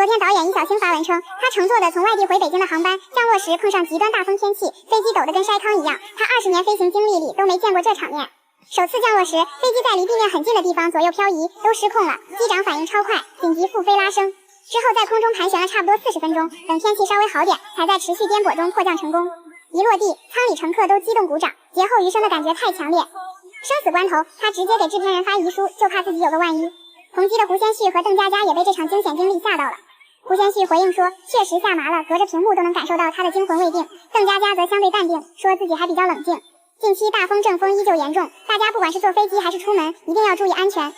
昨天导演易小星发文称，他乘坐的从外地回北京的航班降落时碰上极端大风天气，飞机抖得跟筛糠一样，他20年飞行经历里都没见过这场面。首次降落时，飞机在离地面很近的地方左右漂移，都失控了，机长反应超快，紧急复飞拉升。之后在空中盘旋了差不多40分钟，等天气稍微好点，才在持续颠簸中迫降成功。一落地，舱里乘客都激动鼓掌，劫后余生的感觉太强烈。生死关头，他直接给制片人发遗书，就怕自己有个万一。同机的胡先煦和邓家佳也被这场惊险经历吓到了。胡先煦回应说，确实吓麻了，隔着屏幕都能感受到他的惊魂未定。邓家佳则相对淡定，说自己还比较冷静。近期大风阵风依旧严重，大家不管是坐飞机还是出门，一定要注意安全。